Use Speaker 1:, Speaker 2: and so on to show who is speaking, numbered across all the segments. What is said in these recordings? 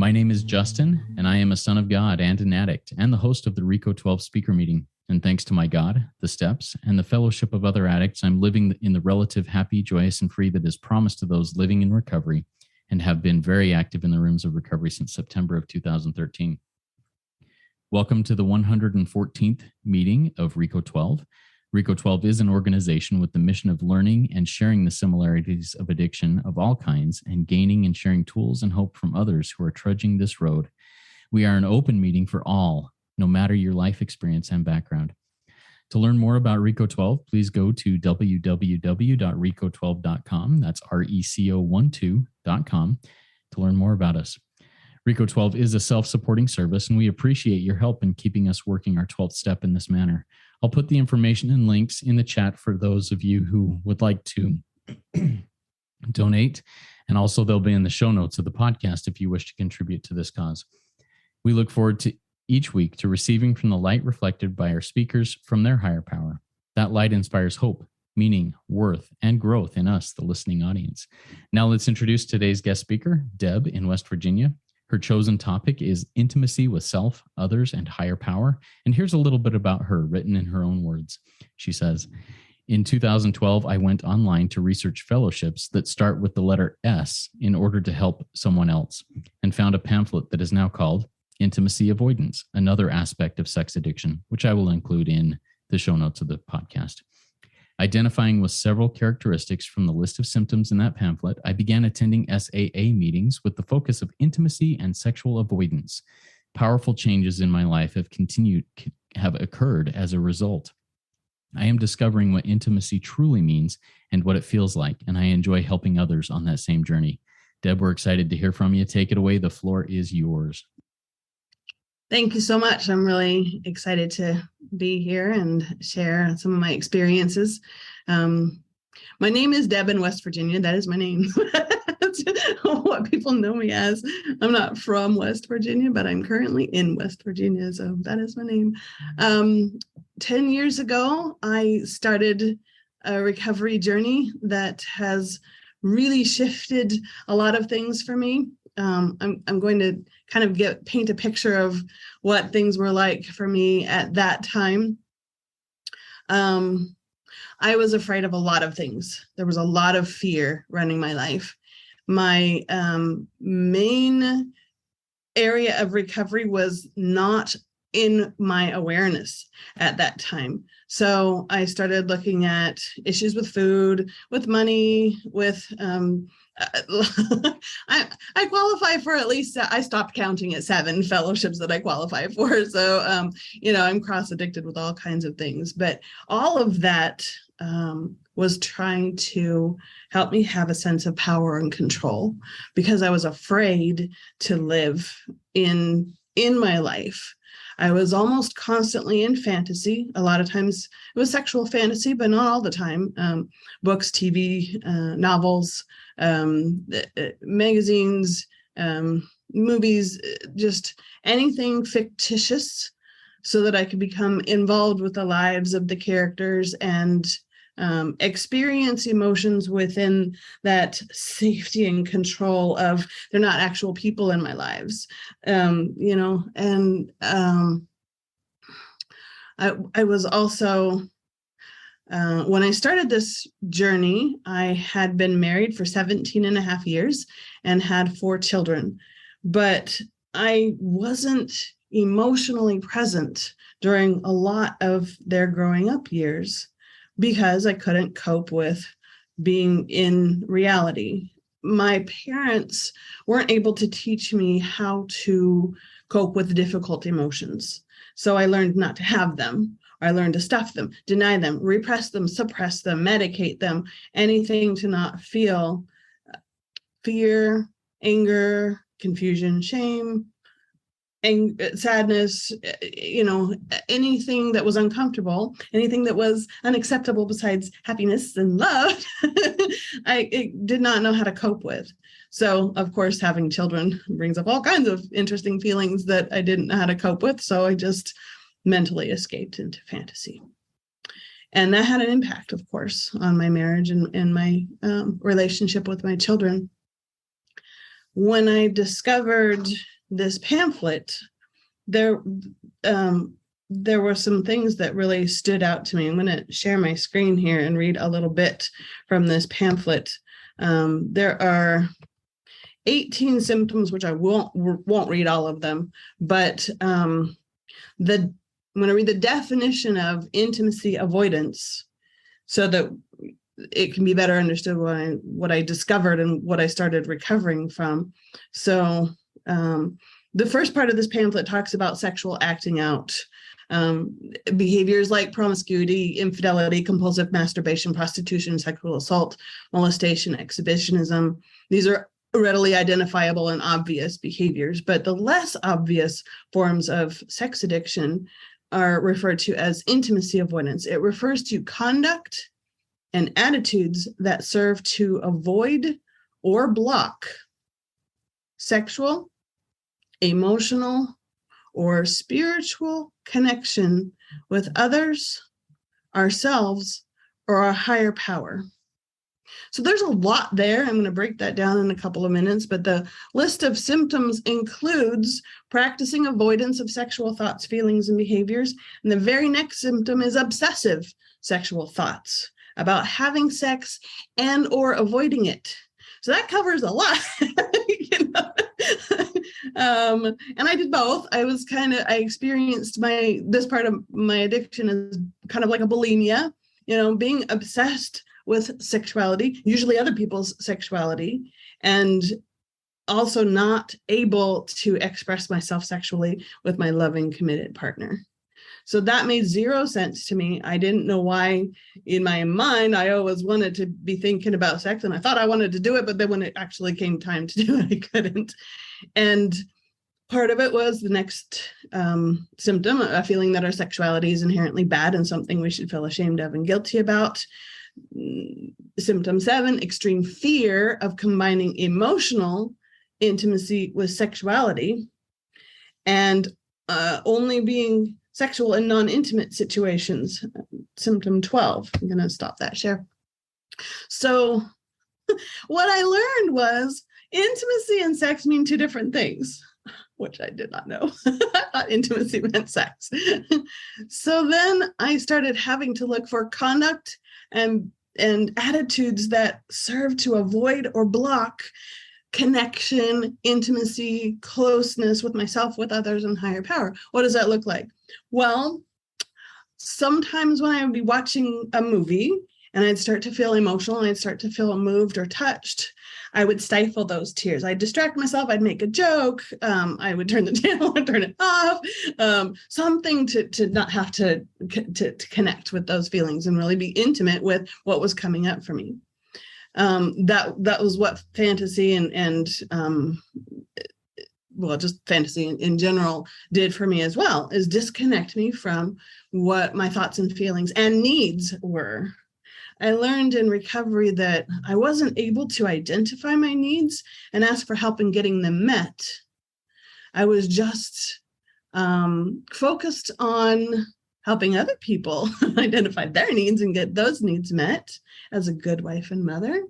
Speaker 1: My name is Justin, and I am a son of God and an addict, and the host of the RICO 12 speaker meeting. And thanks to my God, the steps, and the fellowship of other addicts, I'm living in the relative happy, joyous, and free that is promised to those living in recovery, and have been very active in the rooms of recovery since September of 2013. Welcome to the 114th meeting of RICO 12. RICO 12 is an organization with the mission of learning and sharing the similarities of addiction of all kinds and gaining and sharing tools and hope from others who are trudging this road. We are an open meeting for all, no matter your life experience and background. To learn more about RICO 12, please go to www.rico12.com. That's RECO12.com to learn more about us. RICO 12 is a self-supporting service, and we appreciate your help in keeping us working our 12th step in this manner. I'll put the information and links in the chat for those of you who would like to donate, and also they'll be in the show notes of the podcast if you wish to contribute to this cause. We look forward to each week to receiving from the light reflected by our speakers from their higher power. That light inspires hope, meaning, worth, and growth in us, the listening audience. Now let's introduce today's guest speaker, Deb in West Virginia. Her chosen topic is intimacy with self, others, and higher power. And here's a little bit about her, written in her own words. She says, in 2012, I went online to research fellowships that start with the letter S in order to help someone else, and found a pamphlet that is now called Intimacy Avoidance, another aspect of sex addiction, which I will include in the show notes of the podcast. Identifying with several characteristics from the list of symptoms in that pamphlet, I began attending SAA meetings with the focus of intimacy and sexual avoidance. Powerful changes in my life have occurred as a result. I am discovering what intimacy truly means and what it feels like, and I enjoy helping others on that same journey. Deb, we're excited to hear from you. Take it away. The floor is yours.
Speaker 2: Thank you so much. I'm really excited to be here and share some of my experiences. My name is Deb in West Virginia. That is my name. That's what people know me as. I'm not from West Virginia, but I'm currently in West Virginia, so that is my name. 10 years ago, I started a recovery journey that has really shifted a lot of things for me. I'm going to kind of paint a picture of what things were like for me at that time. I was afraid of a lot of things. There was a lot of fear running my life. My main area of recovery was not in my awareness at that time. So I started looking at issues with food, with money, with I qualify for at least, I stopped counting at 7 fellowships that I qualify for. So, I'm cross-addicted with all kinds of things. But all of that was trying to help me have a sense of power and control, because I was afraid to live in my life. I was almost constantly in fantasy. A lot of times it was sexual fantasy, but not all the time. Books, TV, novels, magazines, movies, just anything fictitious so that I could become involved with the lives of the characters and experience emotions within that safety and control of they're not actual people in my lives, I was also, when I started this journey, I had been married for 17 and a half years and had 4 children, but I wasn't emotionally present during a lot of their growing up years, because I couldn't cope with being in reality. My parents weren't able to teach me how to cope with difficult emotions. So I learned not to have them. I learned to stuff them, deny them, repress them, suppress them, medicate them, anything to not feel fear, anger, confusion, shame, sadness, anything that was uncomfortable, anything that was unacceptable besides happiness and love, I did not know how to cope with. So, of course, having children brings up all kinds of interesting feelings that I didn't know how to cope with. So I just mentally escaped into fantasy. And that had an impact, of course, on my marriage and my relationship with my children. When I discovered this pamphlet, there were some things that really stood out to me. I'm going to share my screen here and read a little bit from this pamphlet. There are 18 symptoms, which I won't read all of them, but I'm going to read the definition of intimacy avoidance so that it can be better understood what I discovered and what I started recovering from. So the first part of this pamphlet talks about sexual acting out. Behaviors like promiscuity, infidelity, compulsive masturbation, prostitution, sexual assault, molestation, exhibitionism. These are readily identifiable and obvious behaviors, but the less obvious forms of sex addiction are referred to as intimacy avoidance. It refers to conduct and attitudes that serve to avoid or block sexual, emotional, or spiritual connection with others, ourselves, or a higher power. So there's a lot there. I'm going to break that down in a couple of minutes, but the list of symptoms includes practicing avoidance of sexual thoughts, feelings, and behaviors. And the very next symptom is obsessive sexual thoughts about having sex and or avoiding it. So that covers a lot. And I did both. I experienced this part of my addiction as kind of like a bulimia, being obsessed with sexuality, usually other people's sexuality, and also not able to express myself sexually with my loving, committed partner. So that made zero sense to me. I didn't know why. In my mind, I always wanted to be thinking about sex, and I thought I wanted to do it, but then when it actually came time to do it, I couldn't. And part of it was the next symptom, a feeling that our sexuality is inherently bad and something we should feel ashamed of and guilty about. Symptom 7, extreme fear of combining emotional intimacy with sexuality and only being sexual and non-intimate situations. Symptom 12. I'm going to stop that share. So what I learned was intimacy and sex mean two different things, which I did not know. I thought intimacy meant sex. So then I started having to look for conduct and attitudes that serve to avoid or block connection, intimacy, closeness with myself, with others, and higher power. What does that look like? Well, sometimes when I would be watching a movie and I'd start to feel emotional and I'd start to feel moved or touched, I would stifle those tears. I'd distract myself. I'd make a joke. I would turn the channel and turn it off. Something to not have to connect with those feelings and really be intimate with what was coming up for me. That was what fantasy and just fantasy in general did for me as well, is disconnect me from what my thoughts and feelings and needs were. I learned in recovery that I wasn't able to identify my needs and ask for help in getting them met. I was just focused on helping other people identify their needs and get those needs met as a good wife and mother.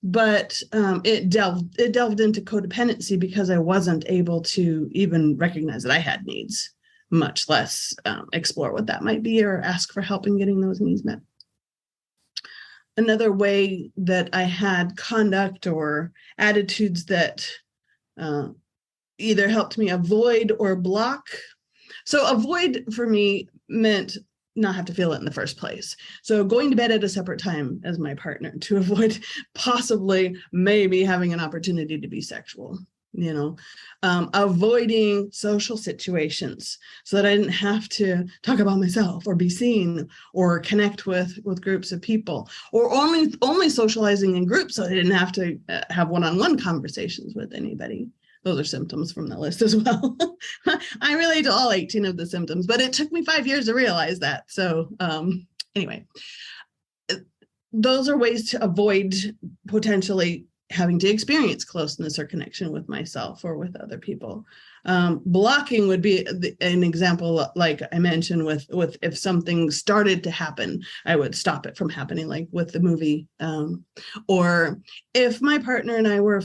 Speaker 2: But it delved into codependency because I wasn't able to even recognize that I had needs, much less explore what that might be or ask for help in getting those needs met. Another way that I had conduct or attitudes that either helped me avoid or block. So avoid for me meant not have to feel it in the first place. So going to bed at a separate time as my partner to avoid maybe having an opportunity to be sexual. Avoiding social situations so that I didn't have to talk about myself or be seen or connect with groups of people, or only socializing in groups so I didn't have to have one-on-one conversations with anybody. Those are symptoms from the list as well. I relate to all 18 of the symptoms, but it took me 5 years to realize that. So anyway, those are ways to avoid potentially having to experience closeness or connection with myself or with other people. Blocking would be an example, like I mentioned, with if something started to happen, I would stop it from happening, like with the movie. Or if my partner and I were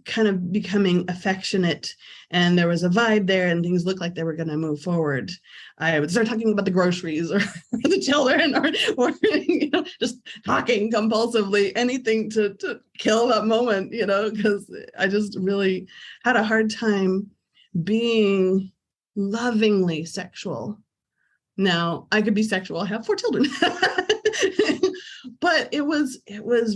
Speaker 2: kind of becoming affectionate and there was a vibe there and things looked like they were going to move forward, I would start talking about the groceries or the children or just talking compulsively, anything to kill that moment, because I just really had a hard time being lovingly sexual. Now, I could be sexual. I have 4 children. But it was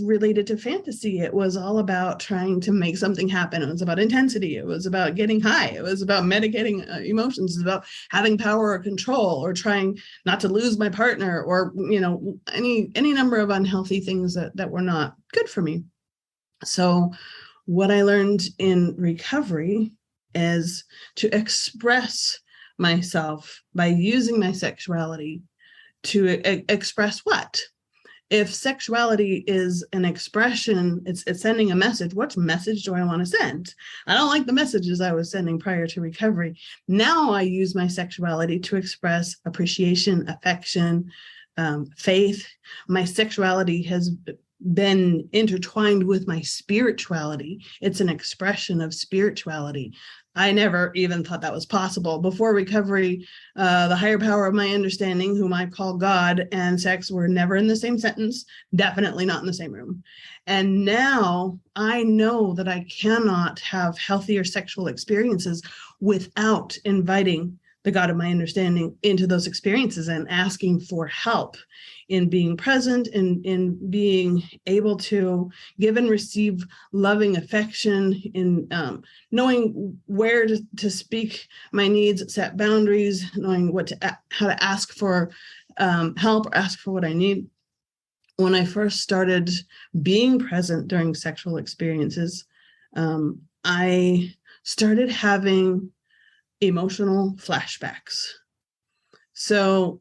Speaker 2: related to fantasy. It was all about trying to make something happen. It was about intensity. It was about getting high. It was about medicating emotions. It was about having power or control or trying not to lose my partner or, any number of unhealthy things that were not good for me. So what I learned in recovery is to express myself by using my sexuality to express what? If sexuality is an expression, it's sending a message. What message do I want to send? I don't like the messages I was sending prior to recovery. Now I use my sexuality to express appreciation, affection, faith. My sexuality has been intertwined with my spirituality. It's an expression of spirituality. I never even thought that was possible. Before recovery, the higher power of my understanding, whom I call God, and sex were never in the same sentence, definitely not in the same room. And now I know that I cannot have healthier sexual experiences without inviting the God of my understanding into those experiences and asking for help in being present, in being able to give and receive loving affection, in knowing where to speak my needs, set boundaries, knowing how to ask for help or ask for what I need. When I first started being present during sexual experiences, I started having emotional flashbacks. So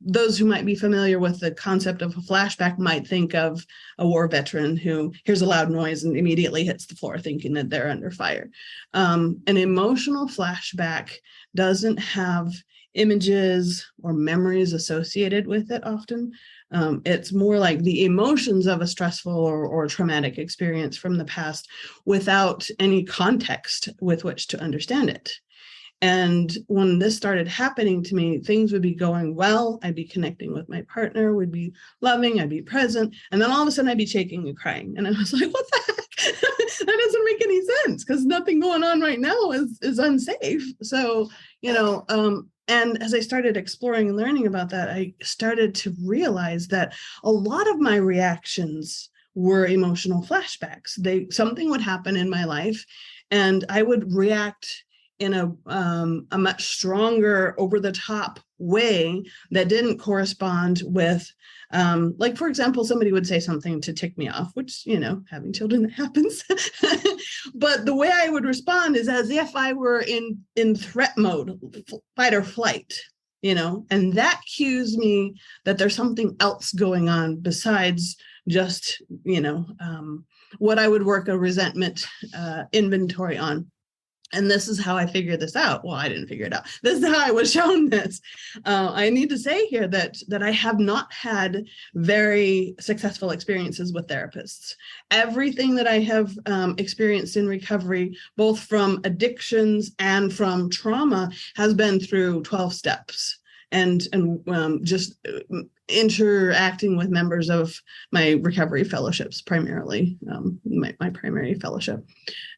Speaker 2: those who might be familiar with the concept of a flashback might think of a war veteran who hears a loud noise and immediately hits the floor thinking that they're under fire. An emotional flashback doesn't have images or memories associated with it often. It's more like the emotions of a stressful or traumatic experience from the past without any context with which to understand it. And when this started happening to me, things would be going well. I'd be connecting with my partner, would be loving, I'd be present. And then all of a sudden I'd be shaking and crying. And I was like, what the heck? That doesn't make any sense because nothing going on right now is unsafe. So, and as I started exploring and learning about that, I started to realize that a lot of my reactions were emotional flashbacks. Something would happen in my life and I would react in a much stronger, over-the-top way that didn't correspond with, like, for example, somebody would say something to tick me off, which, having children, that happens. But the way I would respond is as if I were in threat mode, fight or flight, and that cues me that there's something else going on besides just, what I would work a resentment inventory on. And this is how I figured this out. Well, I didn't figure it out. This is how I was shown this. I need to say here that I have not had very successful experiences with therapists. Everything that I have experienced in recovery, both from addictions and from trauma, has been through 12 steps and just interacting with members of my recovery fellowships, primarily my primary fellowship.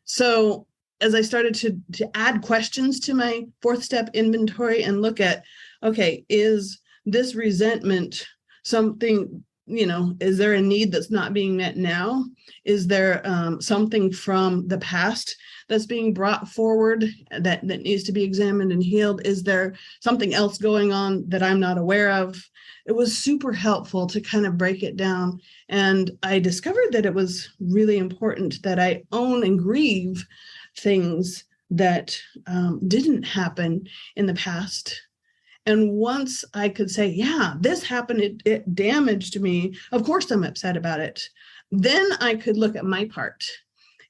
Speaker 2: So as I started to add questions to my 4th step inventory and look at, okay, is this resentment something, is there a need that's not being met now? Is there something from the past that's being brought forward that needs to be examined and healed? Is there something else going on that I'm not aware of? It was super helpful to kind of break it down. And I discovered that it was really important that I own and grieve things that didn't happen in the past. And once I could say, yeah, this happened, it damaged me, of course I'm upset about it. Then I could look at my part.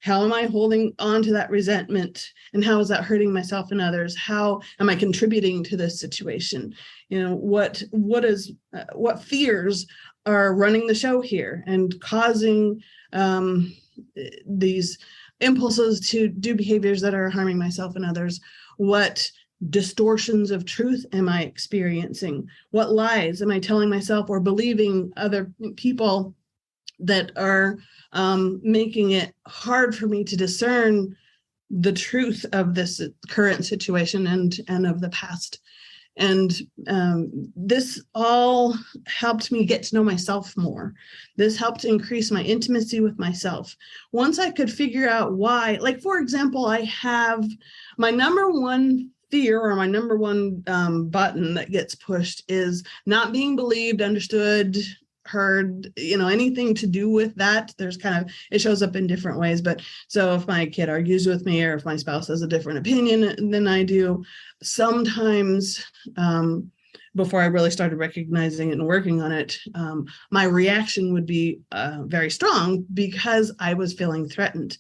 Speaker 2: How am I holding on to that resentment? And how is that hurting myself and others? How am I contributing to this situation? What fears are running the show here and causing these impulses to do behaviors that are harming myself and others? What distortions of truth am I experiencing? What lies am I telling myself or believing other people that are making it hard for me to discern the truth of this current situation and of the past? And this all helped me get to know myself more. This helped increase my intimacy with myself. Once I could figure out why, like, for example, I have my number one fear, or my number one button that gets pushed, is not being believed, understood, heard, anything to do with that. There's it shows up in different ways. But so if my kid argues with me, or if my spouse has a different opinion than I do, sometimes before I really started recognizing it and working on it, my reaction would be very strong, because I was feeling threatened.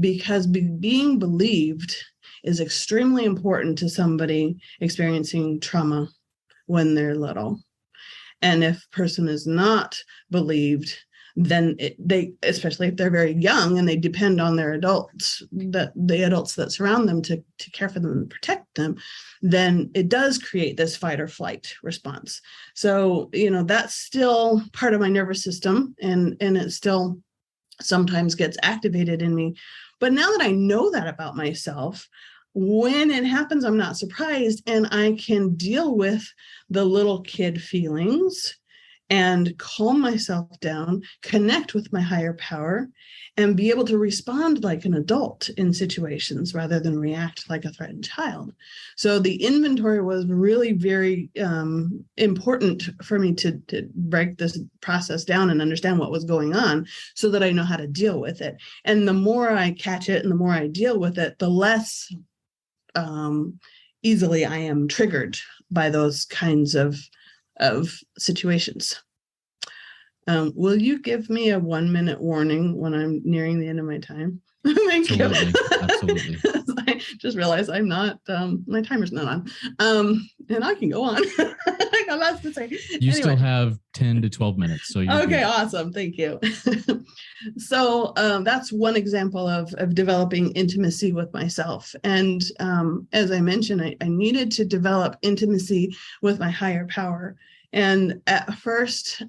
Speaker 2: Because being believed is extremely important to somebody experiencing trauma when they're little. And if a person is not believed, then they, especially if they're very young and they depend on their adults, the adults that surround them to care for them and protect them, then it does create this fight or flight response. So, that's still part of my nervous system, and it still sometimes gets activated in me. But now that I know that about myself, when it happens, I'm not surprised, and I can deal with the little kid feelings and calm myself down, connect with my higher power, and be able to respond like an adult in situations rather than react like a threatened child. So the inventory was really very important for me to break this process down and understand what was going on, so that I know how to deal with it. And the more I catch it and the more I deal with it, the less easily I am triggered by those kinds of situations. Will you give me a 1-minute warning when I'm nearing the end of my time? Thank
Speaker 1: Absolutely.
Speaker 2: you.
Speaker 1: Absolutely.
Speaker 2: I just realized I'm not, my timer's not on. And I can go on. I got lots to say.
Speaker 1: You still have 10 to 12 minutes. So you're
Speaker 2: okay,
Speaker 1: good.
Speaker 2: Awesome. Thank you. So that's one example of developing intimacy with myself. And as I mentioned, I needed to develop intimacy with my higher power. And at first,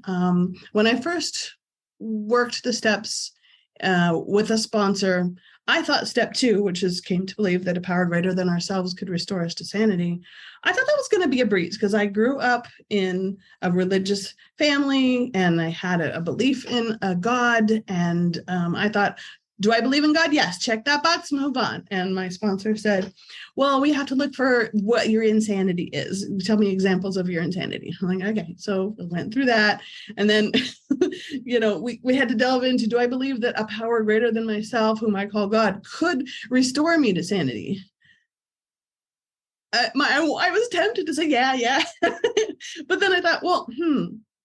Speaker 2: when I first worked the steps with a sponsor, I thought step 2, which is came to believe that a power greater than ourselves could restore us to sanity. I thought that was going to be a breeze, because I grew up in a religious family and I had a belief in a God. And I thought, do I believe in God? Yes. Check that box, move on. And my sponsor said, well, we have to look for what your insanity is. Tell me examples of your insanity. I'm like, okay. So I went through that. And then, we had to delve into, do I believe that a power greater than myself, whom I call God, could restore me to sanity? I was tempted to say, yeah. But then I thought, well,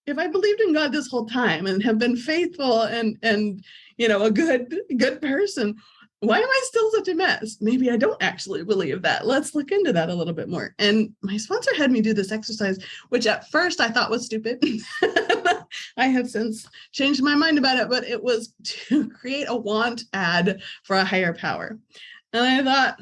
Speaker 2: if I believed in God this whole time and have been faithful and a good person, why am I still such a mess? Maybe I don't actually believe that. Let's look into that a little bit more. And my sponsor had me do this exercise, which at first I thought was stupid. I have since changed my mind about it, but it was to create a want ad for a higher power. And I thought,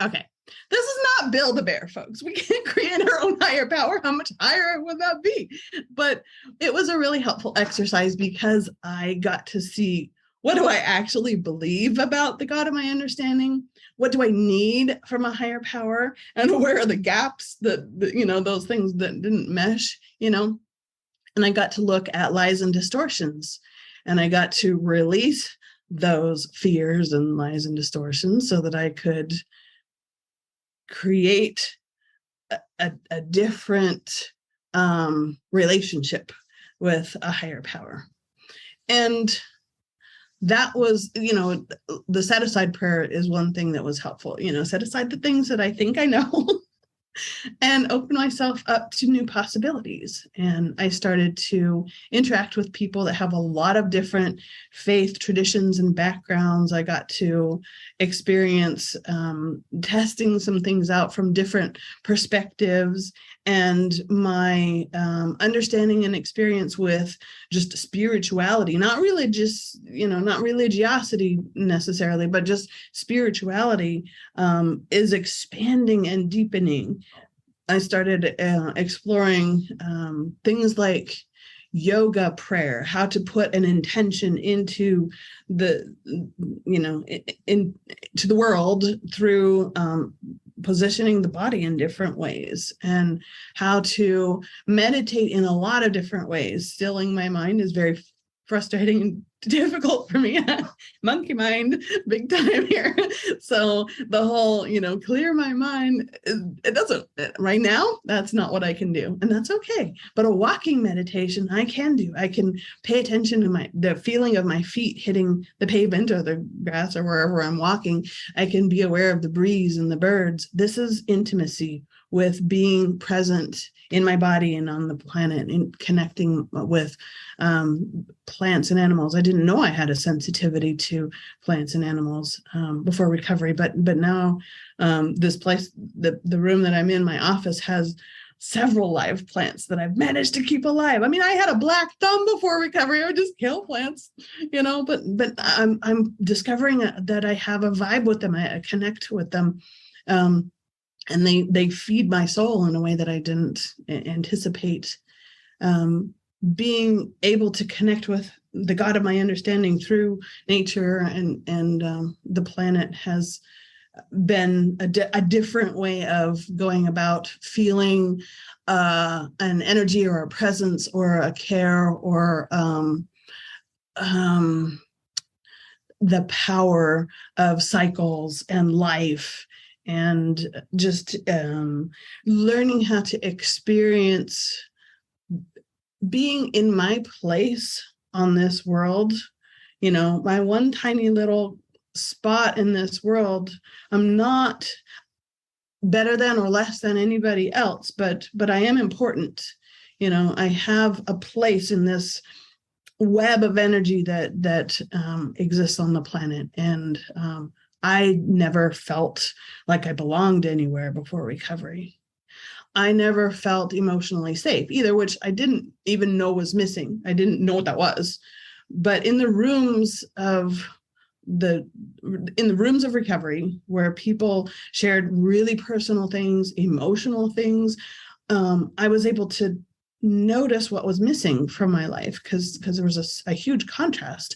Speaker 2: okay, this is not Build-A-Bear, folks. We can't create our own higher power. How much higher would that be? But it was a really helpful exercise, because I got to see, what do I actually believe about the God of my understanding? What do I need from a higher power? And where are the gaps that those things that didn't mesh, And I got to look at lies and distortions, and I got to release those fears and lies and distortions so that I could create a different relationship with a higher power. And that was, the set aside prayer is one thing that was helpful. Set aside the things that I think I know and open myself up to new possibilities. And I started to interact with people that have a lot of different faith traditions and backgrounds. I got to experience testing some things out from different perspectives, and my understanding and experience with just spirituality, not religious, not religiosity necessarily, but just spirituality, is expanding and deepening. I started exploring things like yoga prayer, how to put an intention into into the world through positioning the body in different ways, and how to meditate in a lot of different ways. Stilling my mind is very frustrating and difficult for me. Monkey mind, big time here. So the whole, clear my mind, it doesn't, right now, that's not what I can do. And that's okay. But a walking meditation, I can do. I can pay attention to the feeling of my feet hitting the pavement or the grass or wherever I'm walking. I can be aware of the breeze and the birds. This is intimacy with being present in my body and on the planet, and connecting with plants and animals. I didn't know I had a sensitivity to plants and animals before recovery, but now this place, the room that I'm in, my office, has several live plants that I've managed to keep alive. I mean, I had a black thumb before recovery. I would just kill plants, but I'm discovering that I have a vibe with them. I connect with them. And they feed my soul in a way that I didn't anticipate. Being able to connect with the God of my understanding through nature and the planet has been a different way of going about feeling an energy or a presence or a care or the power of cycles and life, and just learning how to experience being in my place on this world, my one tiny little spot in this world. I'm not better than or less than anybody else, but I am important. I have a place in this web of energy that exists on the planet, and I never felt like I belonged anywhere before recovery. I never felt emotionally safe either, which I didn't even know was missing. I didn't know what that was. But in the rooms of recovery, where people shared really personal things, emotional things, I was able to notice what was missing from my life, because there was a huge contrast.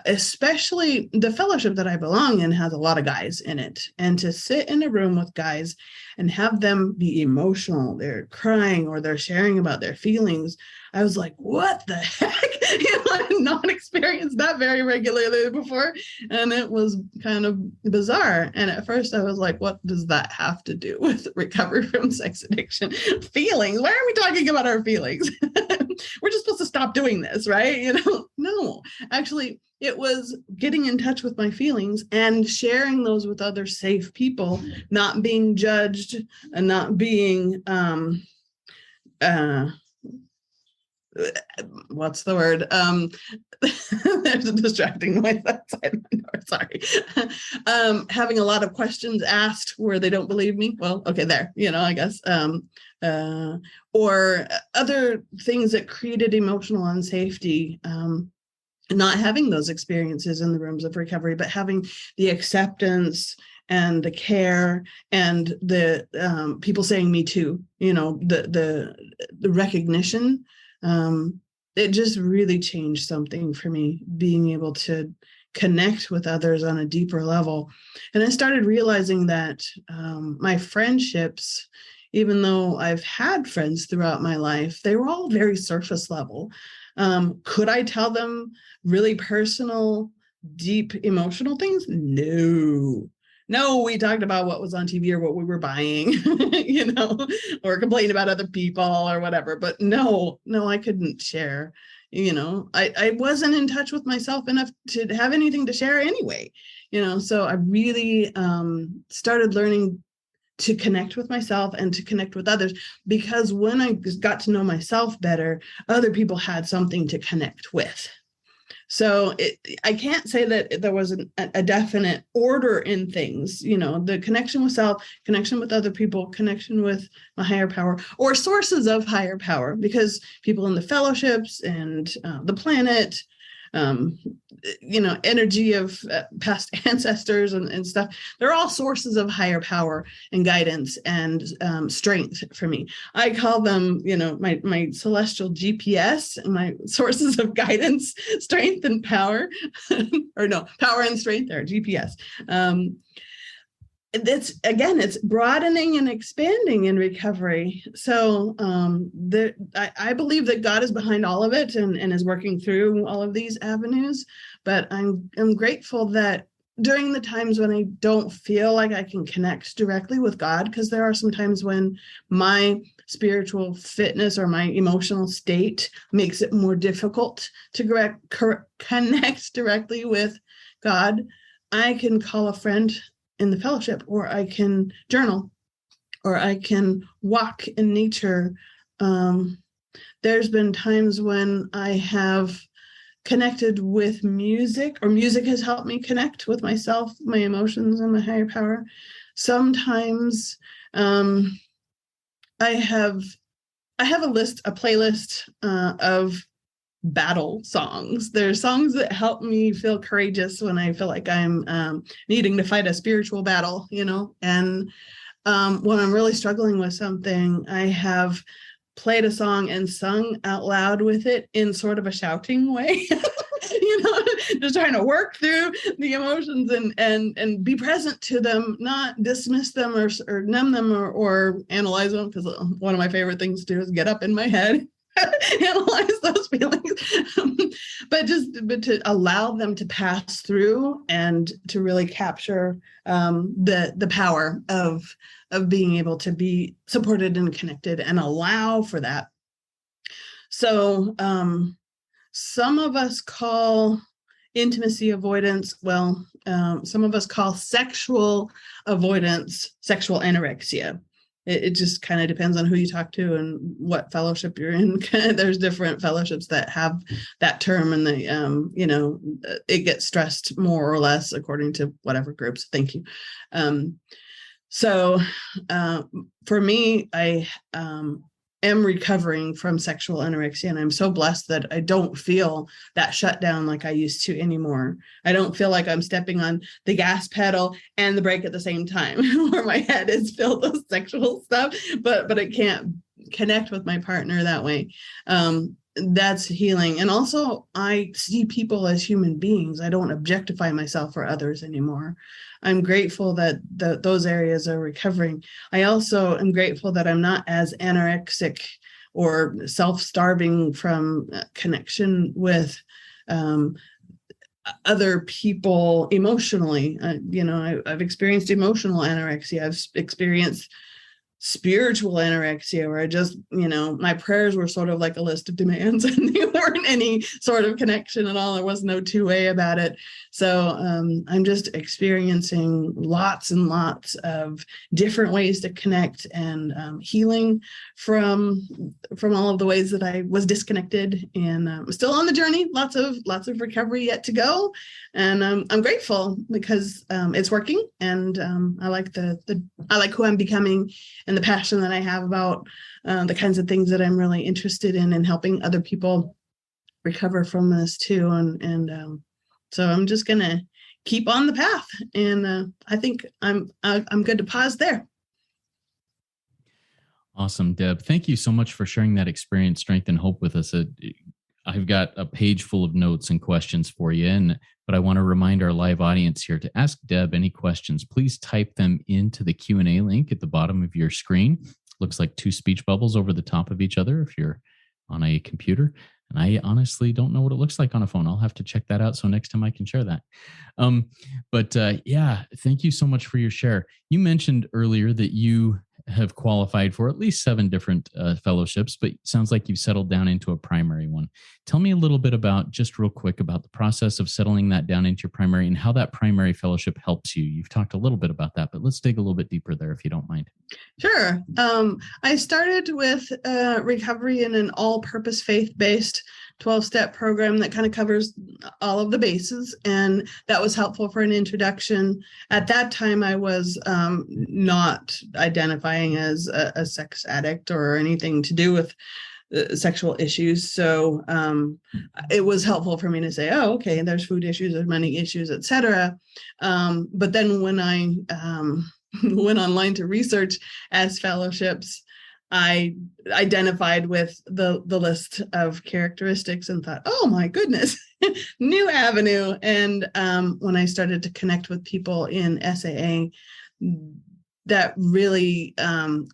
Speaker 2: Especially the fellowship that I belong in has a lot of guys in it. And to sit in a room with guys and have them be emotional, they're crying or they're sharing about their feelings, I was like, what the heck? I had not experienced that very regularly before. And it was kind of bizarre. And at first I was like, what does that have to do with recovery from sex addiction? Feelings? Why are we talking about our feelings? We're just supposed to stop doing this, right? No, actually, it was getting in touch with my feelings and sharing those with other safe people, not being judged and not being, what's the word? There's a distracting noise outside my door. Sorry. Having a lot of questions asked where they don't believe me. Well, okay, there, I guess. Or other things that created emotional unsafety. Not having those experiences in the rooms of recovery, but having the acceptance and the care and the people saying me too, the recognition. It just really changed something for me, being able to connect with others on a deeper level. And I started realizing that my friendships, even though I've had friends throughout my life, they were all very surface level. Could I tell them really personal, deep, emotional things? No, we talked about what was on TV or what we were buying, or complain about other people or whatever. But no, I couldn't share. I wasn't in touch with myself enough to have anything to share anyway. So I really started learning to connect with myself and to connect with others. Because when I got to know myself better, other people had something to connect with. So I can't say that there was a definite order in things, the connection with self, connection with other people, connection with my higher power or sources of higher power, because people in the fellowships and the planet, energy of past ancestors and stuff. They're all sources of higher power and guidance and strength for me. I call them, my celestial GPS, my sources of guidance, strength and power, or no, power and strength there, GPS. It's broadening and expanding in recovery. So I believe that God is behind all of it and is working through all of these avenues. But I'm grateful that during the times when I don't feel like I can connect directly with God, because there are some times when my spiritual fitness or my emotional state makes it more difficult to connect directly with God, I can call a friend in the fellowship, or I can journal, or I can walk in nature. There's been times when I have connected with music, or music has helped me connect with myself, my emotions, and my higher power. Sometimes I have a playlist of battle songs. There's songs that help me feel courageous when I feel like I'm needing to fight a spiritual battle, and when I'm really struggling with something, I have played a song and sung out loud with it in sort of a shouting way. Just trying to work through the emotions and be present to them, not dismiss them or numb them or analyze them, because one of my favorite things to do is get up in my head analyze those feelings, but to allow them to pass through and to really capture the power of being able to be supported and connected and allow for that. So some of us call intimacy avoidance, some of us call sexual avoidance sexual anorexia. It just kind of depends on who you talk to and what fellowship you're in. There's different fellowships that have that term, and it gets stressed more or less according to whatever groups. Thank you. For me, I am recovering from sexual anorexia, and I'm so blessed that I don't feel that shutdown like I used to anymore. I don't feel like I'm stepping on the gas pedal and the brake at the same time, where my head is filled with sexual stuff, but I can't connect with my partner that way. That's healing. And also, I see people as human beings. I don't objectify myself or others anymore. I'm grateful that those areas are recovering. I also am grateful that I'm not as anorexic or self-starving from connection with other people emotionally. I've experienced emotional anorexia. I've experienced spiritual anorexia, where I just, my prayers were sort of like a list of demands, and there weren't any sort of connection at all. There was no two-way about it. So I'm just experiencing lots and lots of different ways to connect and healing from all of the ways that I was disconnected, and I'm still on the journey. Lots of recovery yet to go, and I'm grateful because it's working, and I like I like who I'm becoming, and the passion that I have about the kinds of things that I'm really interested in helping other people recover from this too. And so I'm just going to keep on the path. And I think I'm good to pause there.
Speaker 1: Awesome, Deb. Thank you so much for sharing that experience, strength, and hope with us. I've got a page full of notes and questions for you, but I want to remind our live audience here to ask Deb any questions. Please type them into the Q&A link at the bottom of your screen. Looks like two speech bubbles over the top of each other if you're on a computer. And I honestly don't know what it looks like on a phone. I'll have to check that out, so next time I can share that. But thank you so much for your share. You mentioned earlier that you have qualified for at least 7 different fellowships, but sounds like you've settled down into a primary one. Tell me a little bit about, just real quick, about the process of settling that down into your primary and how that primary fellowship helps you. You've talked a little bit about that, but let's dig a little bit deeper there if you don't mind.
Speaker 2: Sure. I started with recovery in an all-purpose faith-based 12-step program that kind of covers all of the bases, and that was helpful for an introduction. At that time, I was not identifying as a sex addict or anything to do with sexual issues. So it was helpful for me to say, oh, okay, there's food issues, there's money issues, etc. But then when I went online to research as fellowships, I identified with the list of characteristics and thought, oh my goodness, new avenue. And when I started to connect with people in SAA, that really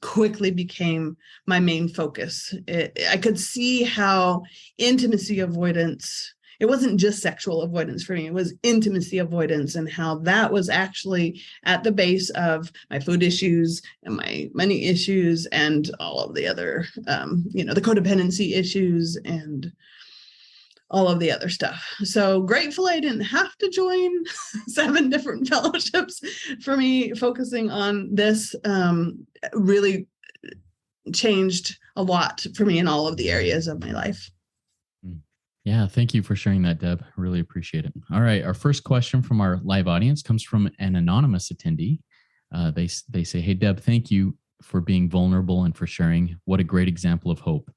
Speaker 2: quickly became my main focus. I could see how intimacy avoidance, it wasn't just sexual avoidance for me, it was intimacy avoidance, and how that was actually at the base of my food issues and my money issues and all of the other, the codependency issues and all of the other stuff. So grateful I didn't have to join 7 different fellowships. For me, focusing on this really changed a lot for me in all of the areas of my life.
Speaker 1: Yeah, thank you for sharing that, Deb. I really appreciate it. All right, our first question from our live audience comes from an anonymous attendee. They say, hey, Deb, thank you for being vulnerable and for sharing. What a great example of hope.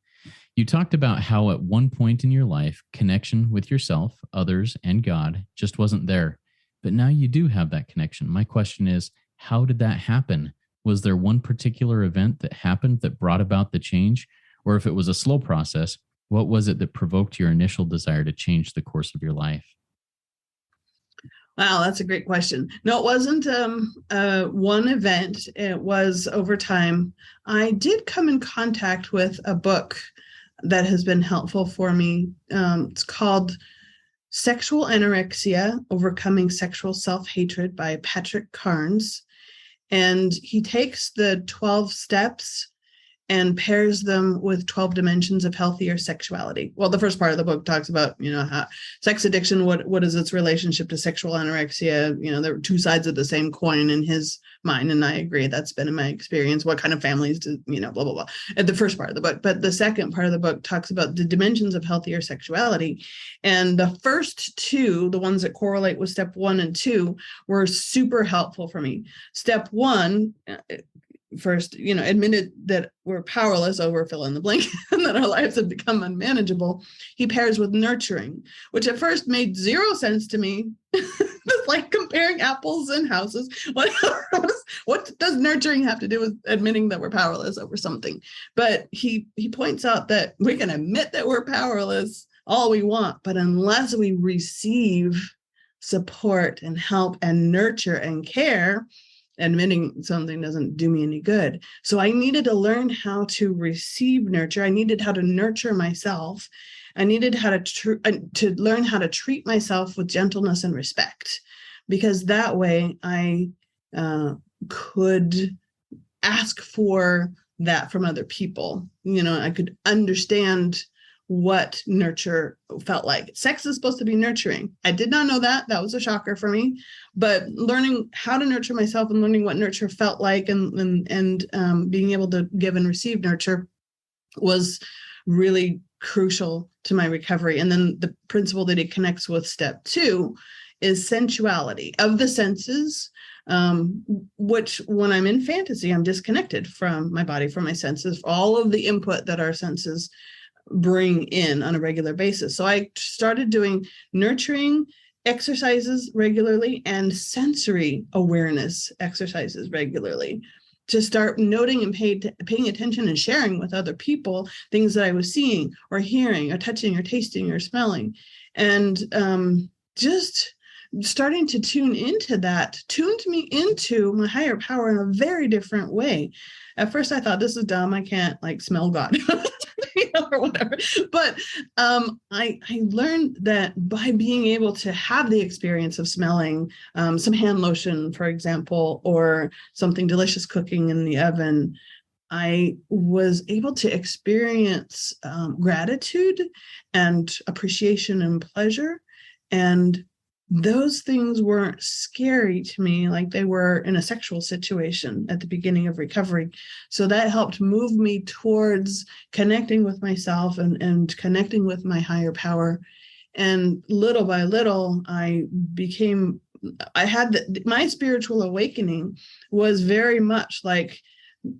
Speaker 1: You talked about how at one point in your life, connection with yourself, others, and God just wasn't there. But now you do have that connection. My question is, how did that happen? Was there one particular event that happened that brought about the change? Or if it was a slow process, what was it that provoked your initial desire to change the course of your life?
Speaker 2: Wow, that's a great question. No, it wasn't one event. It was over time. I did come in contact with a book that has been helpful for me. It's called Sexual Anorexia, Overcoming Sexual Self-Hatred by Patrick Carnes. And he takes the 12 steps and pairs them with 12 dimensions of healthier sexuality. Well, the first part of the book talks about, how sex addiction, what is its relationship to sexual anorexia? There were 2 sides of the same coin in his mind. And I agree, that's been in my experience. What kind of families do, blah, blah, blah, at the first part of the book. But the second part of the book talks about the dimensions of healthier sexuality. And the first 2, the ones that correlate with step 1 and 2, were super helpful for me. Step 1, first, admitted that we're powerless over fill in the blank and that our lives have become unmanageable. He pairs with nurturing, which at first made 0 sense to me. It's like comparing apples and houses. What does nurturing have to do with admitting that we're powerless over something? But he points out that we can admit that we're powerless all we want, but unless we receive support and help and nurture and care, admitting something doesn't do me any good. So I needed to learn how to receive nurture. I needed how to nurture myself. I needed how to learn how to treat myself with gentleness and respect, because that way I could ask for that from other people. I could understand what nurture felt like. Sex is supposed to be nurturing. I did not know that. That was a shocker for me. But learning how to nurture myself and learning what nurture felt like and being able to give and receive nurture was really crucial to my recovery. And then the principle that it connects with step 2 is sensuality of the senses, which when I'm in fantasy, I'm disconnected from my body, from my senses, all of the input that our senses bring in on a regular basis. So I started doing nurturing exercises regularly and sensory awareness exercises regularly to start noting and paying attention and sharing with other people things that I was seeing or hearing or touching or tasting or smelling. And just starting to tune into that tuned me into my higher power in a very different way. At first I thought, this is dumb. I can't smell God. or whatever. But I learned that by being able to have the experience of smelling some hand lotion, for example, or something delicious cooking in the oven, I was able to experience gratitude and appreciation and pleasure. And those things weren't scary to me like they were in a sexual situation at the beginning of recovery. So that helped move me towards connecting with myself and connecting with my higher power. And little by little, my spiritual awakening was very much like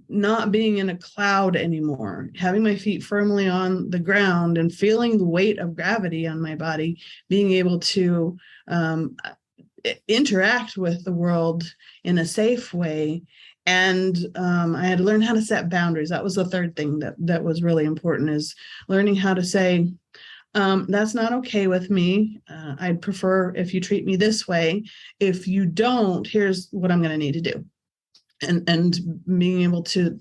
Speaker 2: not being in a cloud anymore, having my feet firmly on the ground and feeling the weight of gravity on my body, being able to interact with the world in a safe way. And I had to learn how to set boundaries. That was the third thing that was really important, is learning how to say, that's not okay with me. I'd prefer if you treat me this way. If you don't, here's what I'm going to need to do. And being able to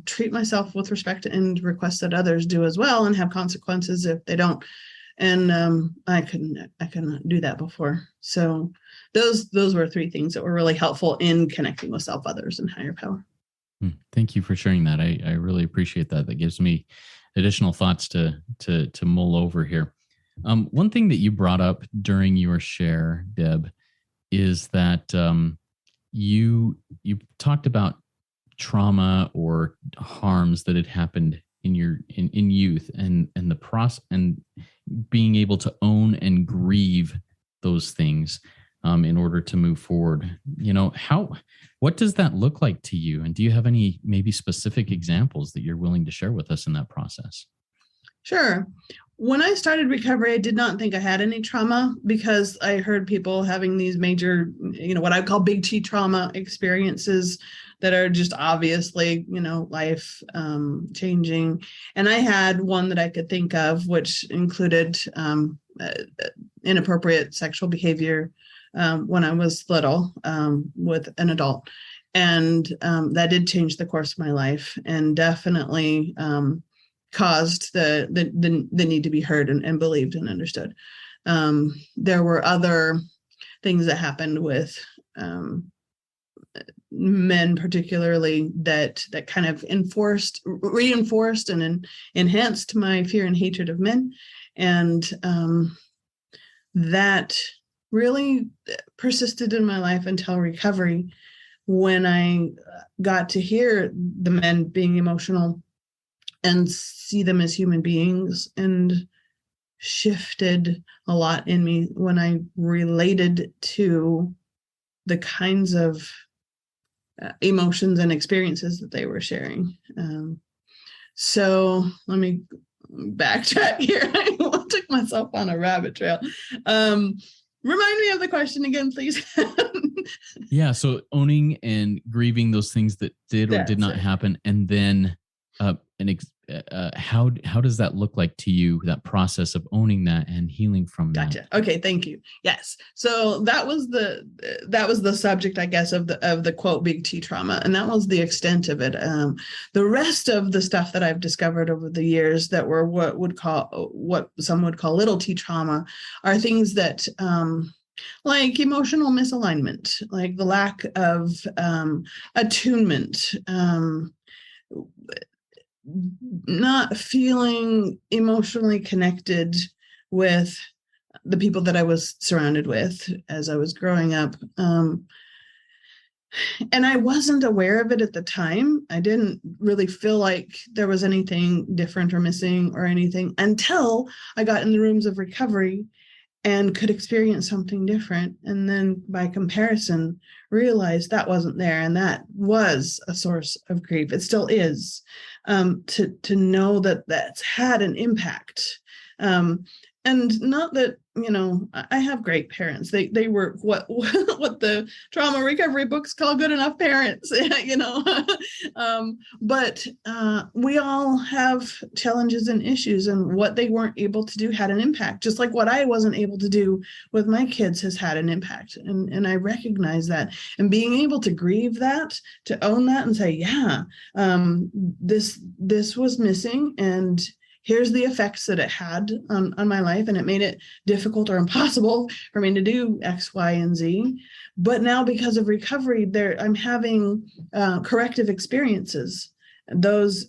Speaker 2: treat myself with respect and request that others do as well, and have consequences if they don't. And I couldn't do that before. So those were three things that were really helpful in connecting with self, others, and higher power.
Speaker 1: Thank you for sharing that. I really appreciate that. That gives me additional thoughts to mull over here. One thing that you brought up during your share, Deb, is that you talked about trauma or harms that had happened in youth, and the process, and being able to own and grieve those things in order to move forward. What does that look like to you? And do you have any maybe specific examples that you're willing to share with us in that process?
Speaker 2: Sure. When I started recovery, I did not think I had any trauma, because I heard people having these major, what I call big T trauma experiences that are just obviously, life changing. And I had one that I could think of, which included inappropriate sexual behavior when I was little with an adult. And that did change the course of my life, and definitely caused the need to be heard and believed and understood. There were other things that happened with men, particularly that kind of reinforced and enhanced my fear and hatred of men. And that really persisted in my life until recovery, when I got to hear the men being emotional and see them as human beings, and shifted a lot in me when I related to the kinds of emotions and experiences that they were sharing. So let me backtrack here. I took myself on a rabbit trail. Remind me of the question again, please.
Speaker 1: Yeah. So owning and grieving those things that did or did not happen. And then how does that look like to you, that process of owning that and healing from that?
Speaker 2: Gotcha. Okay, thank you. Yes. So that was the subject, I guess, of the quote big T trauma, and that was the extent of it. The rest of the stuff that I've discovered over the years that were what some would call little T trauma are things that like emotional misalignment, like the lack of attunement, not feeling emotionally connected with the people that I was surrounded with as I was growing up. And I wasn't aware of it at the time. I didn't really feel like there was anything different or missing or anything until I got in the rooms of recovery and could experience something different. And then by comparison, realized that wasn't there. And that was a source of grief. It still is, to know that that's had an impact. And not that I have great parents. They were what what the trauma recovery books call good enough parents, but we all have challenges and issues, and what they weren't able to do had an impact, just like what I wasn't able to do with my kids has had an impact. And I recognize that, and being able to grieve that, to own that and say, yeah, this was missing, and here's the effects that it had on my life, and it made it difficult or impossible for me to do X, Y, and Z. But now, because of recovery, I'm having corrective experiences. Those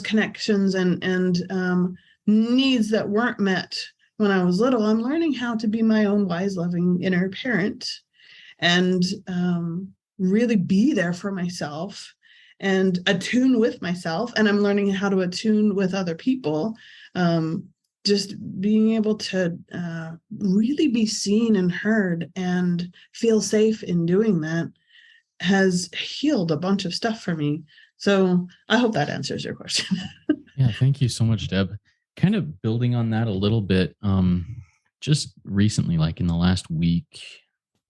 Speaker 2: connections and needs that weren't met when I was little, I'm learning how to be my own wise, loving inner parent, and really be there for myself and attune with myself. And I'm learning how to attune with other people. Just being able to really be seen and heard and feel safe in doing that has healed a bunch of stuff for me. So I hope that answers your question.
Speaker 1: Yeah, thank you so much, Deb. Kind of building on that a little bit, just recently, like in the last week,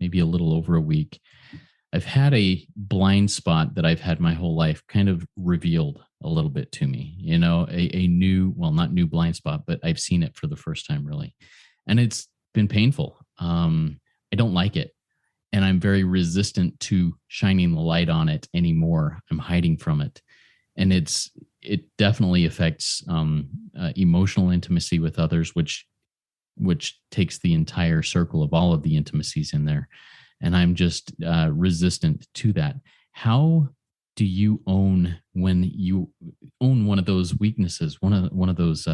Speaker 1: maybe a little over a week, I've had a blind spot that I've had my whole life kind of revealed a little bit to me, a new, well, not new blind spot, but I've seen it for the first time really. And it's been painful. I don't like it. And I'm very resistant to shining the light on it anymore. I'm hiding from it. And it definitely affects emotional intimacy with others, which takes the entire circle of all of the intimacies in there. And I'm just resistant to that. How do you own when you own one of those weaknesses, one of those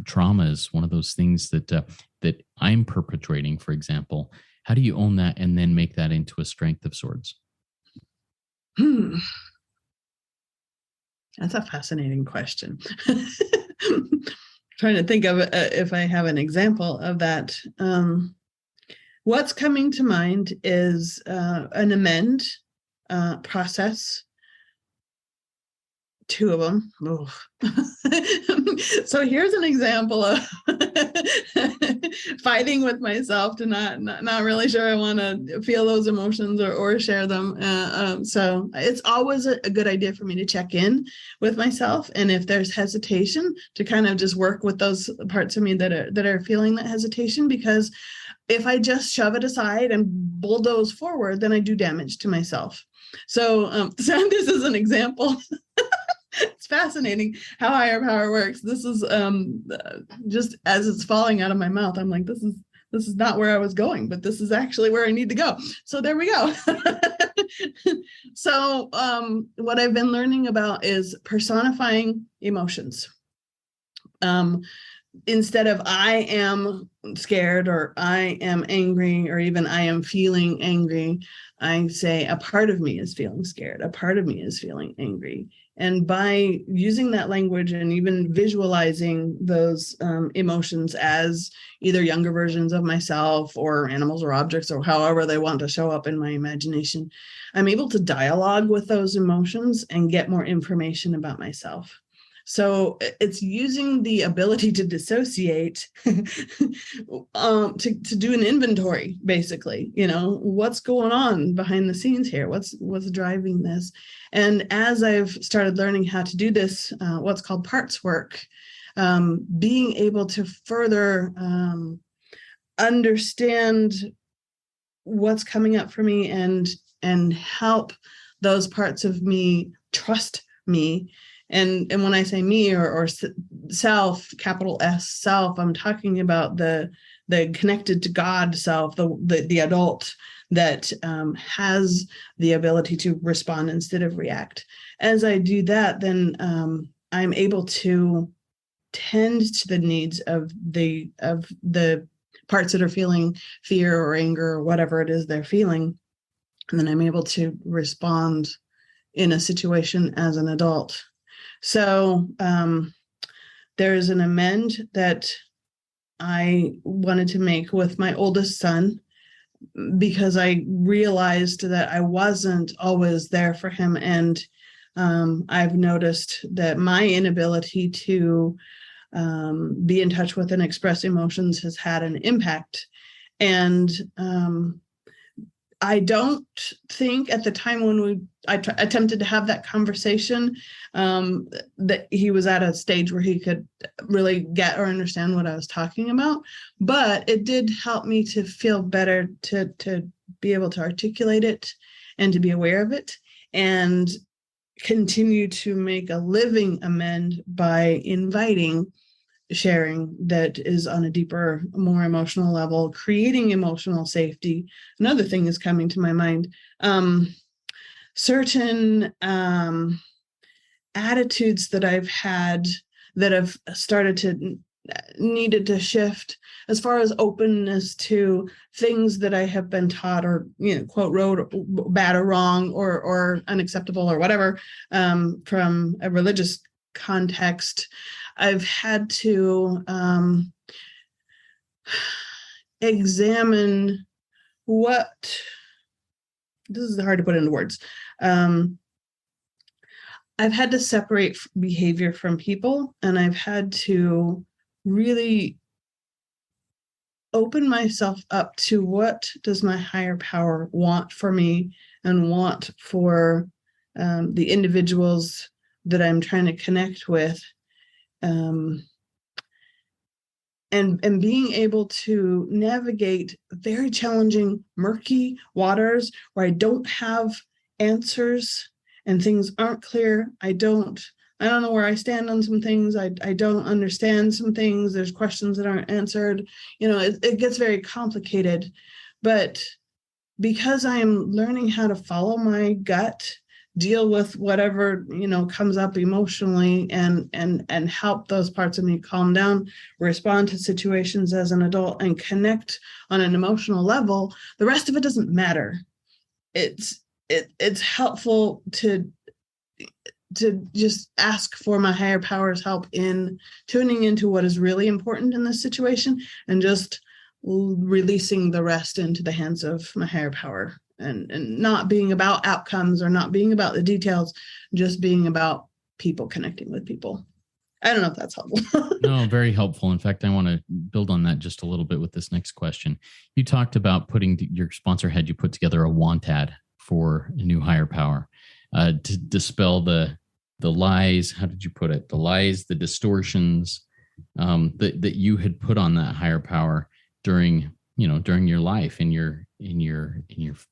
Speaker 1: traumas, one of those things that I'm perpetrating, for example? How do you own that and then make that into a strength of sorts?
Speaker 2: That's a fascinating question. Trying to think of if I have an example of that. What's coming to mind is an amend process. Two of them. So here's an example of fighting with myself to not really sure I want to feel those emotions or share them. So it's always a good idea for me to check in with myself, and if there's hesitation, to kind of just work with those parts of me that are feeling that hesitation, because if I just shove it aside and bulldoze forward, then I do damage to myself. So this is an example. It's fascinating how higher power works. This is just as it's falling out of my mouth, I'm like, this is not where I was going, but this is actually where I need to go. So there we go. So what I've been learning about is personifying emotions. Instead of I am scared or I am angry or even I am feeling angry, I say a part of me is feeling scared, a part of me is feeling angry. And by using that language and even visualizing those emotions as either younger versions of myself or animals or objects or however they want to show up in my imagination, I'm able to dialogue with those emotions and get more information about myself. So it's using the ability to dissociate to do an inventory, basically, what's going on behind the scenes here, what's driving this. And as I've started learning how to do this, what's called parts work, being able to further understand what's coming up for me and help those parts of me trust me. And when I say me or self, capital S self, I'm talking about the connected to God self, the adult that has the ability to respond instead of react. As I do that, then I'm able to tend to the needs of the parts that are feeling fear or anger or whatever it is they're feeling. And then I'm able to respond in a situation as an adult. So there is an amend that I wanted to make with my oldest son, because I realized that I wasn't always there for him. And I've noticed that my inability to be in touch with and express emotions has had an impact. And I don't think at the time when I attempted to have that conversation that he was at a stage where he could really get or understand what I was talking about. But it did help me to feel better, to be able to articulate it and to be aware of it, and continue to make a living amend by inviting sharing that is on a deeper, more emotional level, creating emotional safety. Another thing is coming to my mind. Certain attitudes that I've had that have started to needed to shift as far as openness to things that I have been taught, or, quote, road bad or wrong or unacceptable or whatever, from a religious context. I've had to examine this is hard to put into words. I've had to separate behavior from people, and I've had to really open myself up to what does my higher power want for me and want for the individuals that I'm trying to connect with. And being able to navigate very challenging, murky waters where I don't have answers and things aren't clear. I don't know where I stand on some things. I don't understand some things. There's questions that aren't answered. It gets very complicated. But because I am learning how to follow my gut, deal with whatever comes up emotionally, and help those parts of me calm down, respond to situations as an adult, and connect on an emotional level, the rest of it doesn't matter. It's helpful to just ask for my higher power's help in tuning into what is really important in this situation, and just releasing the rest into the hands of my higher power. And not being about outcomes or not being about the details, just being about people, connecting with people. I don't know if that's helpful.
Speaker 1: No, very helpful. In fact, I want to build on that just a little bit with this next question. You talked about your sponsor had you put together a want ad for a new higher power to dispel the lies. How did you put it? The lies, the distortions that you had put on that higher power during your life, in your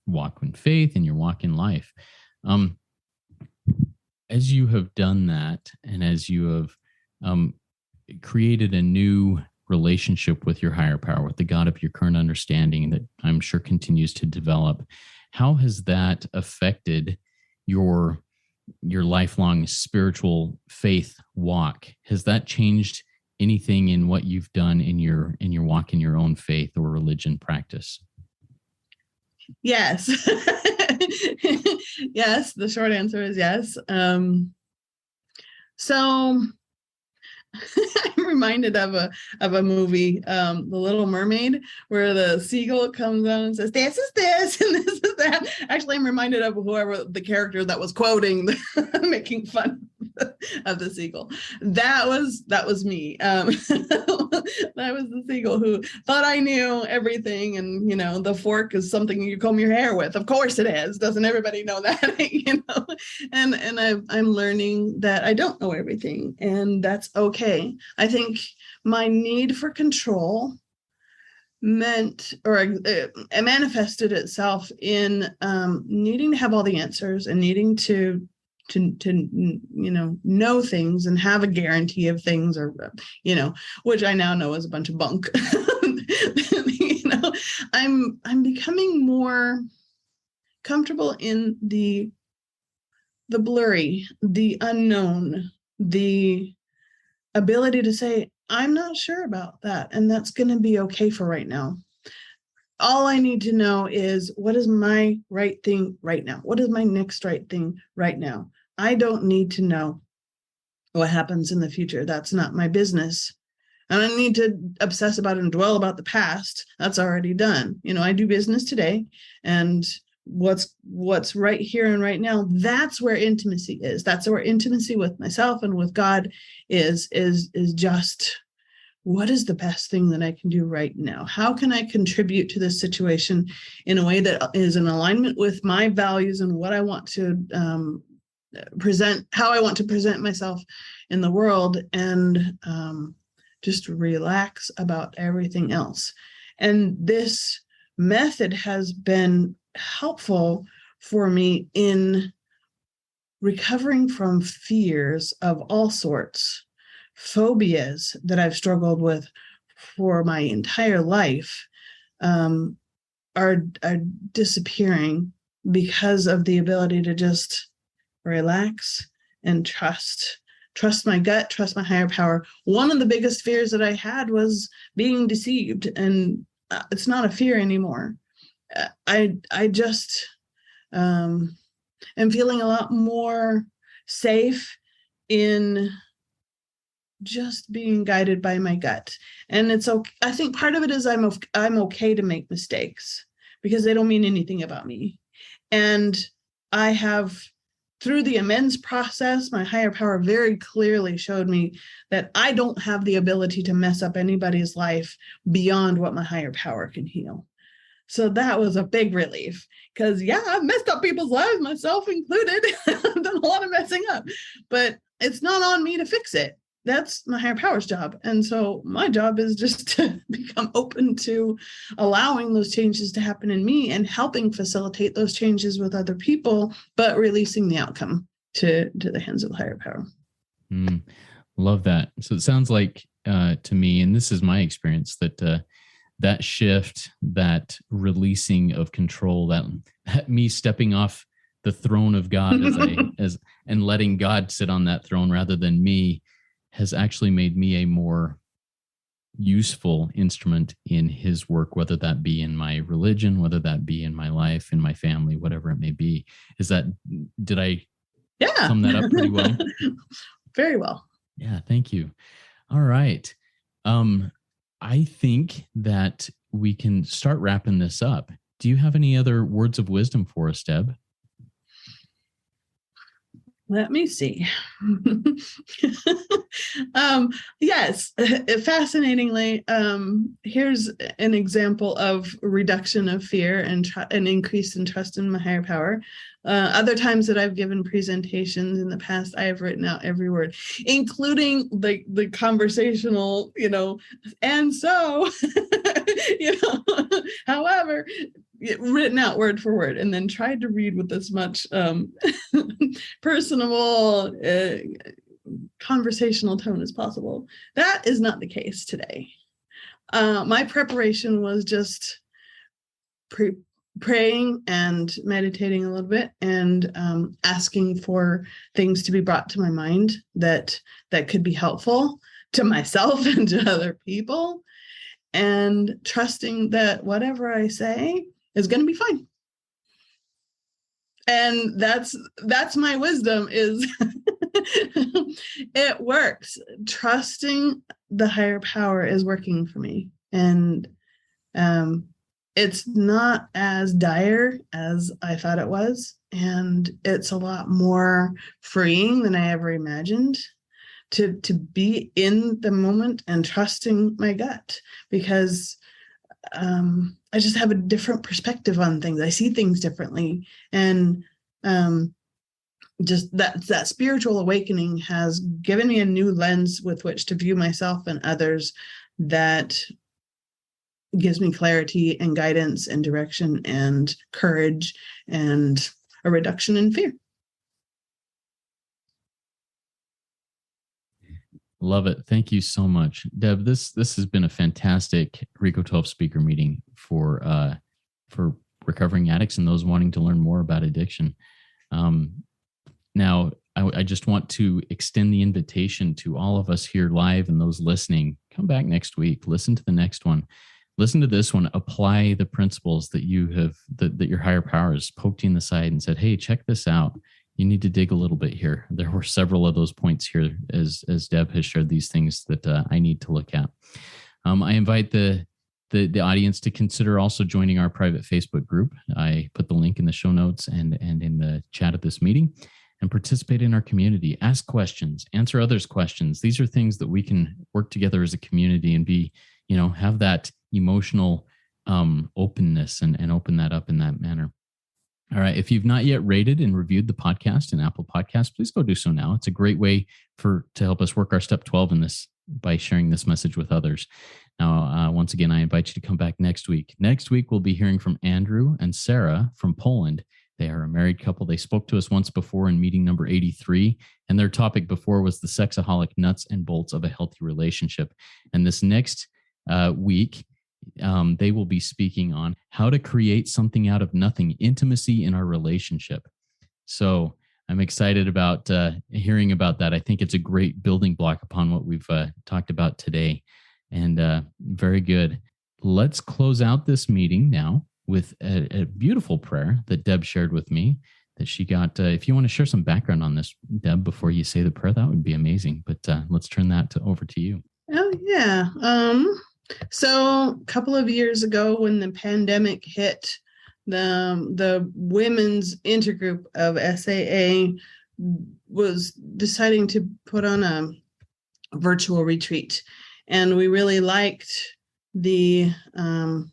Speaker 1: walk in faith, in your walk in life. As you have done that, and as you have created a new relationship with your higher power, with the God of your current understanding that I'm sure continues to develop, how has that affected your lifelong spiritual faith walk? Has that changed anything in what you've done in your walk in your own faith or religion practice?
Speaker 2: Yes. Yes, the short answer is yes. So I'm reminded of a movie, The Little Mermaid, where the seagull comes on and says, "This is this and this is that." Actually, I'm reminded of whoever the character that was quoting, making fun of the seagull. That was me. That was the seagull who thought I knew everything, and the fork is something you comb your hair with. Of course it is. Doesn't everybody know that? And I'm learning that I don't know everything, and that's okay. I think my need for control manifested itself in needing to have all the answers and needing to know things and have a guarantee of things, or which I now know is a bunch of bunk. I'm becoming more comfortable in the blurry, the unknown, the ability to say, I'm not sure about that, and that's going to be okay for right now. All I need to know is, what is my right thing right now? What is my next right thing right now? I don't need to know what happens in the future. That's not my business. And I don't need to obsess about and dwell about the past. That's already done. I do business today, and what's right here and right now. That's where intimacy is. That's where intimacy with myself and with God is just, what is the best thing that I can do right now? How can I contribute to this situation in a way that is in alignment with my values and what I want to present, how I want to present myself in the world, and just relax about everything else. And this method has been helpful for me in recovering from fears of all sorts, phobias that I've struggled with for my entire life, are disappearing because of the ability to just relax and trust my gut, trust my higher power. One of the biggest fears that I had was being deceived, and it's not a fear anymore. I just am feeling a lot more safe in just being guided by my gut. And it's okay. I think part of it is I'm okay to make mistakes because they don't mean anything about me. And I have, through the amends process, my higher power very clearly showed me that I don't have the ability to mess up anybody's life beyond what my higher power can heal. So that was a big relief, because I've messed up people's lives, myself included. I've done a lot of messing up, but it's not on me to fix it. That's my higher power's job. And so my job is just to become open to allowing those changes to happen in me and helping facilitate those changes with other people, but releasing the outcome to the hands of the higher power.
Speaker 1: Love that. So it sounds like to me, and this is my experience, that that shift, that releasing of control, that me stepping off the throne of God and letting God sit on that throne rather than me, has actually made me a more useful instrument in his work, whether that be in my religion, whether that be in my life, in my family, whatever it may be. Did I sum that up pretty well?
Speaker 2: Very well.
Speaker 1: Yeah, thank you. All right. I think that we can start wrapping this up. Do you have any other words of wisdom for us, Deb?
Speaker 2: Let me see. Yes, fascinatingly, here's an example of reduction of fear and an increase in trust in my higher power. Other times that I've given presentations in the past, I have written out every word, including the conversational, and so, however, written out word for word, and then tried to read with as much personable conversational tone as possible. That is not the case today. My preparation was just praying and meditating a little bit, and asking for things to be brought to my mind that could be helpful to myself and to other people, and trusting that whatever I say is going to be fine. And that's my wisdom, is it works. Trusting the higher power is working for me. And it's not as dire as I thought it was. And it's a lot more freeing than I ever imagined to be in the moment and trusting my gut, because I just have a different perspective on things. I see things differently. And just that spiritual awakening has given me a new lens with which to view myself and others that gives me clarity and guidance and direction and courage and a reduction in fear.
Speaker 1: Love it. Thank you so much, Deb. This has been a fantastic RICO 12 speaker meeting for recovering addicts and those wanting to learn more about addiction. Now, I just want to extend the invitation to all of us here live and those listening. Come back next week. Listen to the next one. Listen to this one. Apply the principles that that your higher power has poked you in the side and said, hey, check this out. You need to dig a little bit here. There were several of those points here as Deb has shared these things that I need to look at. I invite the the audience to consider also joining our private Facebook group. I put the link in the show notes and in the chat of this meeting, and participate in our community. Ask questions, answer others' questions. These are things that we can work together as a community and be, have that emotional openness and open that up in that manner. All right. If you've not yet rated and reviewed the podcast in Apple Podcasts, please go do so now. It's a great way to help us work our step 12 in this by sharing this message with others. Now, once again, I invite you to come back next week. Next week, we'll be hearing from Andrew and Sarah from Poland. They are a married couple. They spoke to us once before in meeting number 83, and their topic before was the sexaholic nuts and bolts of a healthy relationship. And this next week, they will be speaking on how to create something out of nothing, intimacy in our relationship. So I'm excited about hearing about that. I think it's a great building block upon what we've talked about today. And very good. Let's close out this meeting now with a beautiful prayer that Deb shared with me that she got. If you want to share some background on this, Deb, before you say the prayer, that would be amazing. But let's turn that over to you.
Speaker 2: Oh, yeah. So a couple of years ago when the pandemic hit, the women's intergroup of SAA was deciding to put on a virtual retreat. And we really liked the, I'm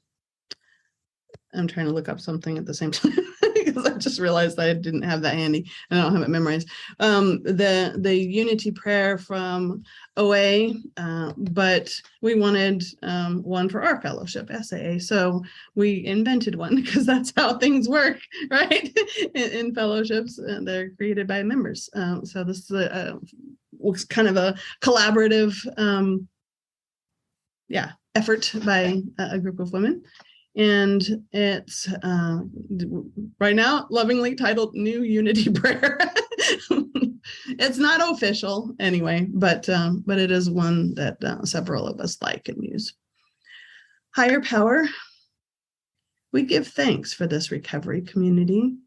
Speaker 2: trying to look up something at the same time because I just realized I didn't have that handy and I don't have it memorized. The unity prayer from OA, but we wanted one for our fellowship, SAA. So we invented one because that's how things work, right? in fellowships, they're created by members. So this was kind of a collaborative effort by a group of women. And it's right now lovingly titled New Unity Prayer. It's not official anyway, but it is one that several of us like and use. Higher power, we give thanks for this recovery community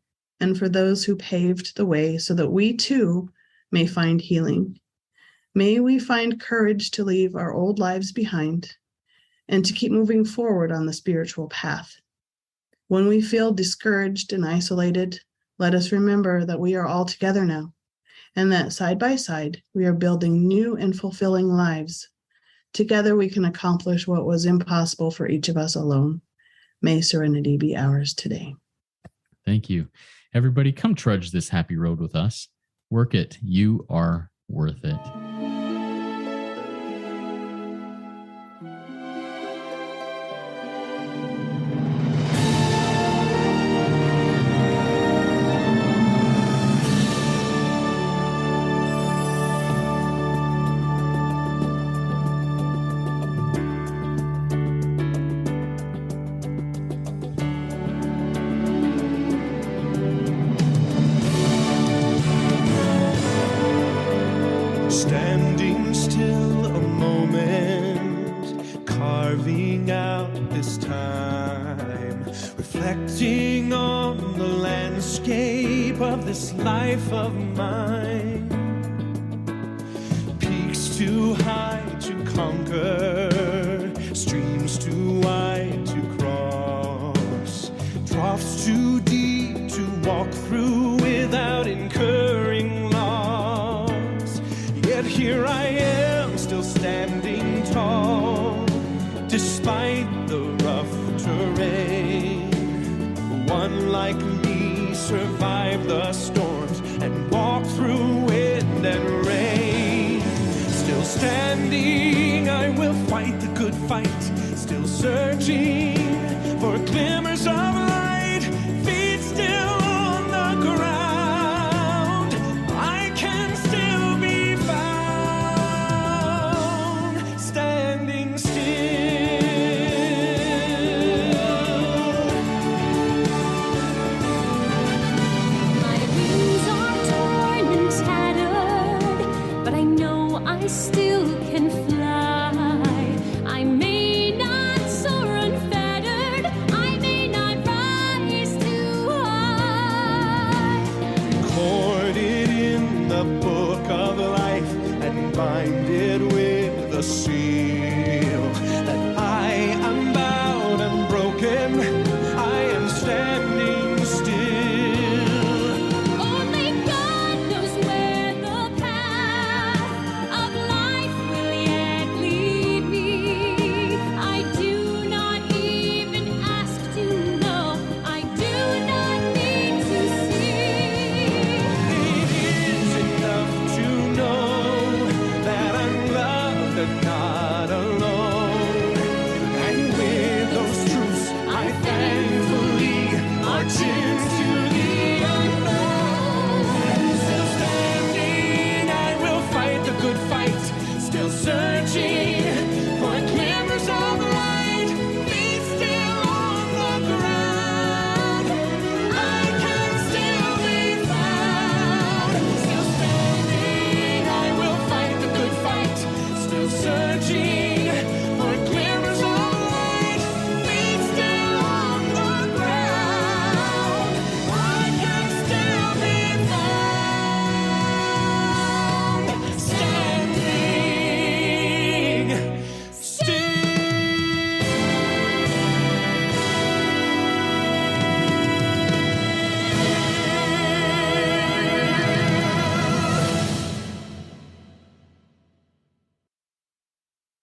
Speaker 2: and for those who paved the way so that we too may find healing. May we find courage to leave our old lives behind and to keep moving forward on the spiritual path. When we feel discouraged and isolated, let us remember that we are all together now, and that side by side, we are building new and fulfilling lives. Together, we can accomplish what was impossible for each of us alone. May serenity be ours today.
Speaker 1: Thank you. Everybody, come trudge this happy road with us. Work it. You are worth it.
Speaker 3: Standing still a moment, carving out this time, reflecting on the landscape of this life of mine. Peaks too high to conquer, streams too wide to cross, troughs too deep to walk through without incurring loss. Yet here I am, still standing tall, despite the rough terrain. One like me survived the storms and walked through wind and rain. Still standing, I will fight the good fight, still searching